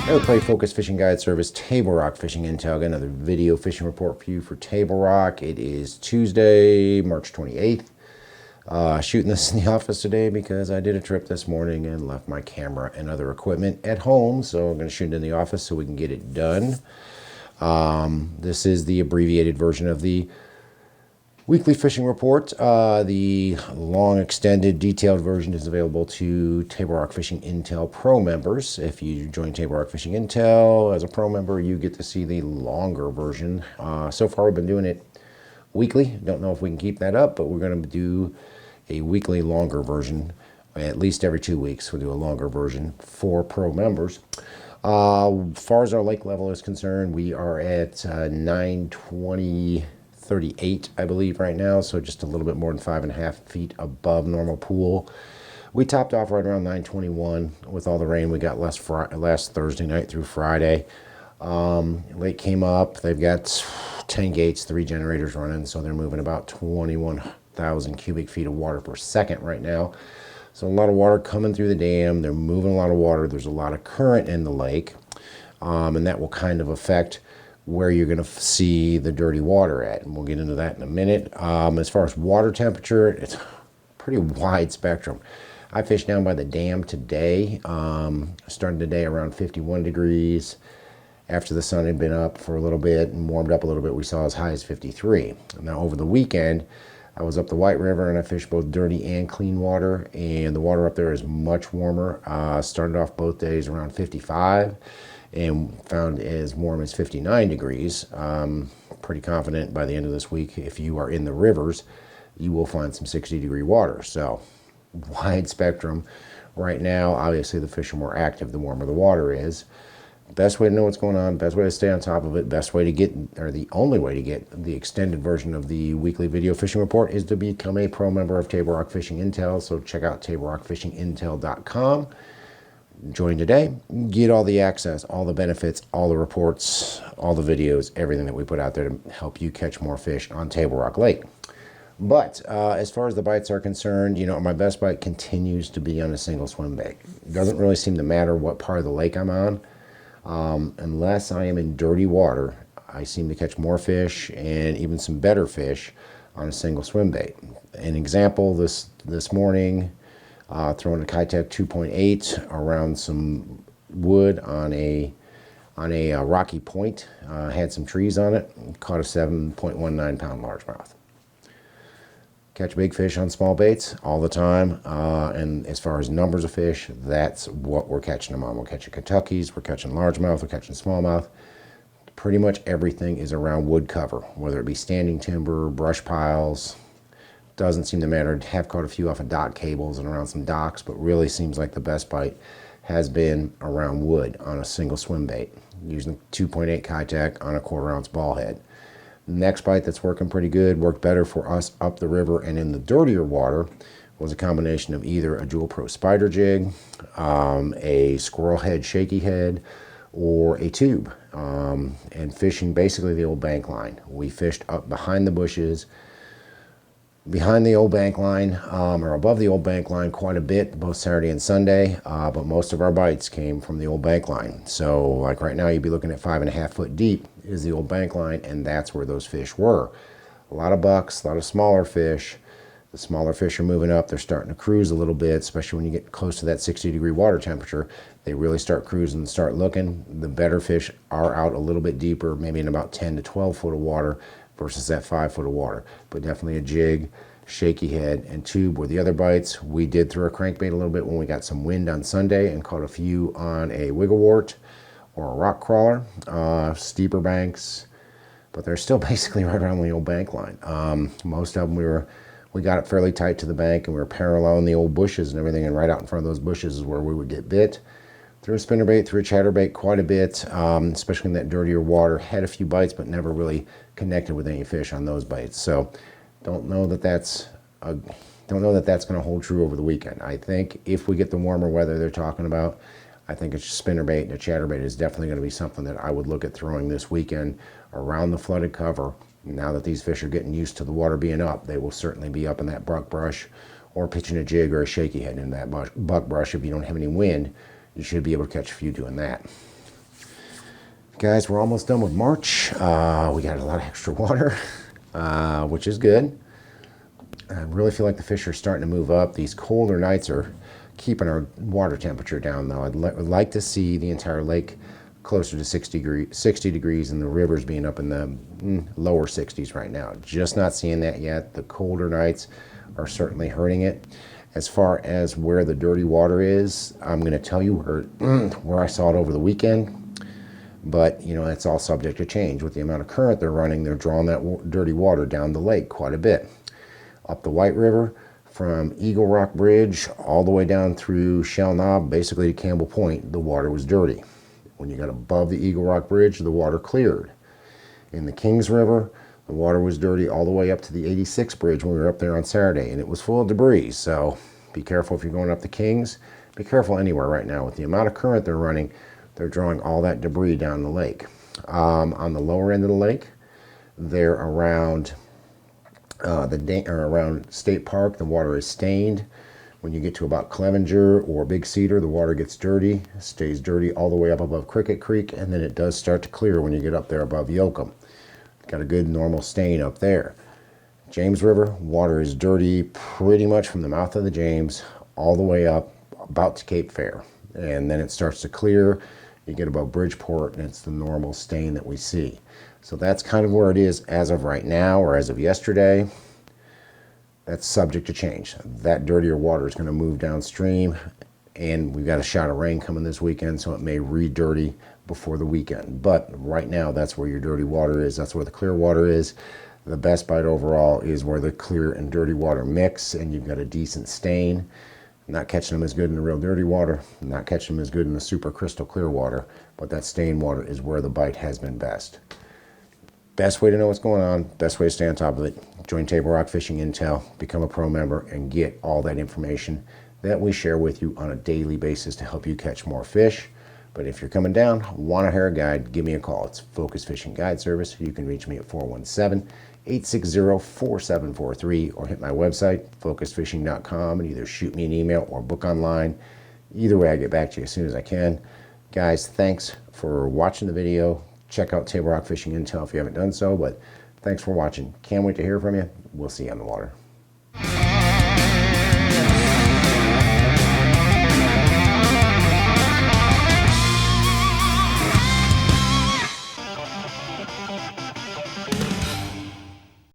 Airplay Focus Fishing Guide Service, Table Rock Fishing Intel. Got another video fishing report for you for Table Rock. It is Tuesday, March 28th. Shooting this in the office today because I did a trip this morning and left my camera and other equipment at home. So I'm going to shoot it in the office so we can get it done. This is the abbreviated version of the weekly fishing report. The long, extended, detailed version is available to Table Rock Fishing Intel Pro members. If you join Table Rock Fishing Intel as a Pro member, you get to see the longer version. So far, we've been doing it weekly. Don't know if we can keep that up, but we're going to do a weekly longer version at least every 2 weeks. We'll do a longer version for Pro members. As far as our lake level is concerned, we are at 920.38, I believe, right now, so just a little bit more than 5.5 feet above normal pool. We topped off right around 921 with all the rain we got last Thursday night through Friday. Lake came up. They've got 10 gates, 3 generators running, so they're moving about 21,000 cubic feet of water per second right now. So a lot of water coming through the dam. They're moving a lot of water. There's a lot of current in the lake, and that will kind of affect where you're going to see the dirty water at, and we'll get into that in a minute. As far as water temperature, it's pretty wide spectrum. I fished down by the dam today, started the day around 51 degrees. After the sun had been up for a little bit and warmed up a little bit, we saw as high as 53. Now over the weekend, I was up the White River and I fished both dirty and clean water, and the water up there is much warmer. Started off both days around 55 and found as warm as 59 degrees. Pretty confident by the end of this week, if you are in the rivers, you will find some 60-degree water. So wide spectrum. Right now, obviously the fish are more active the warmer the water is. Best way to know what's going on, best way to stay on top of it, best way to get, or the only way to get the extended version of the weekly video fishing report is to become a pro member of Table Rock Fishing Intel. So check out tablerockfishingintel.com. Join today, get all the access, all the benefits, all the reports, all the videos, everything that we put out there to help you catch more fish on Table Rock Lake. But as far as the bites are concerned, you know, my best bite continues to be on a single swim bait. It doesn't really seem to matter what part of the lake I'm on. Unless I am in dirty water, I seem to catch more fish and even some better fish on a single swim bait. An example, this morning, throwing a Kitech 2.8 around some wood on a rocky point, had some trees on it, caught a 7.19 pound largemouth. Catch big fish on small baits all the time, and as far as numbers of fish, that's what we're catching them on. We're catching Kentuckys, we're catching largemouth, we're catching smallmouth. Pretty much everything is around wood cover, whether it be standing timber, brush piles. Doesn't seem to matter. Have caught a few off of dock cables and around some docks, but really seems like the best bite has been around wood on a single swim bait, using 2.8 Kitech on a 1/4 ounce ball head. Next bite that's working pretty good, worked better for us up the river and in the dirtier water, was a combination of either a Jewel Pro spider jig, a squirrel head shaky head, or a tube, and fishing basically the old bank line. We fished up behind the bushes, behind the old bank line, or above the old bank line quite a bit, both Saturday and Sunday, but most of our bites came from the old bank line. So like right now, you'd be looking at 5.5 foot deep is the old bank line, and that's where those fish were. A lot of bucks, a lot of smaller fish. The smaller fish are moving up. They're starting to cruise a little bit, especially when you get close to that 60-degree water temperature. They really start cruising and start looking. The better fish are out a little bit deeper, maybe in about 10 to 12 foot of water versus that 5 foot of water. But definitely a jig, shaky head, and tube were the other bites. We did throw a crankbait a little bit when we got some wind on Sunday and caught a few on a wigglewort or a rock crawler, steeper banks, but they're still basically right around the old bank line. Most of them we got it fairly tight to the bank, and we were paralleling the old bushes and everything, and right out in front of those bushes is where we would get bit. Threw a spinnerbait, threw a chatterbait quite a bit, especially in that dirtier water. Had a few bites, but never really connected with any fish on those bites. So don't know that that's going to hold true over the weekend. I think if we get the warmer weather they're talking about, I think a spinnerbait and a chatterbait is definitely going to be something that I would look at throwing this weekend around the flooded cover. Now that these fish are getting used to the water being up, they will certainly be up in that buckbrush or pitching a jig or a shaky head in that buckbrush. If you don't have any wind, you should be able to catch a few doing that. Guys, we're almost done with March. We got a lot of extra water, which is good. I really feel like the fish are starting to move up. These colder nights are keeping our water temperature down, though. I'd like to see the entire lake closer to 60 degrees and the rivers being up in the lower 60s right now. Just not seeing that yet. The colder nights are certainly hurting it. As far as where the dirty water is, I'm going to tell you where I saw it over the weekend. But, you know, it's all subject to change. With the amount of current they're running, they're drawing that dirty water down the lake quite a bit. Up the White River, from Eagle Rock Bridge all the way down through Shell Knob, basically to Campbell Point, the water was dirty. When you got above the Eagle Rock Bridge, the water cleared. In the Kings River, the water was dirty all the way up to the 86 bridge when we were up there on Saturday, and it was full of debris. So be careful if you're going up the Kings. Be careful anywhere right now. With the amount of current they're running, they're drawing all that debris down the lake. On the lower end of the lake, they're around around State Park, the water is stained. When you get to about Clevenger or Big Cedar, the water gets dirty, stays dirty all the way up above Cricket Creek, and then it does start to clear when you get up there above Yoakum. Got a good normal stain up there. James River, water is dirty pretty much from the mouth of the James all the way up about to Cape Fair. And then it starts to clear. You get above Bridgeport, and it's the normal stain that we see. So that's kind of where it is as of right now, or as of yesterday. That's subject to change. That dirtier water is going to move downstream, and we've got a shot of rain coming this weekend, so it may re-dirty before the weekend. But right now, that's where your dirty water is. That's where the clear water is. The best bite overall is where the clear and dirty water mix, and you've got a decent stain. Not catching them as good in the real dirty water, not catching them as good in the super crystal clear water, but that stained water is where the bite has been best. Best way to know what's going on, best way to stay on top of it, join Table Rock Fishing Intel, become a pro member, and get all that information that we share with you on a daily basis to help you catch more fish. But if you're coming down, want to hire a guide, give me a call. It's Focus Fishing Guide Service. You can reach me at 417-860-4743 or hit my website, focusfishing.com, and either shoot me an email or book online. Either way, I get back to you as soon as I can. Guys, thanks for watching the video. Check out Table Rock Fishing Intel if you haven't done so, but thanks for watching. Can't wait to hear from you. We'll see you on the water.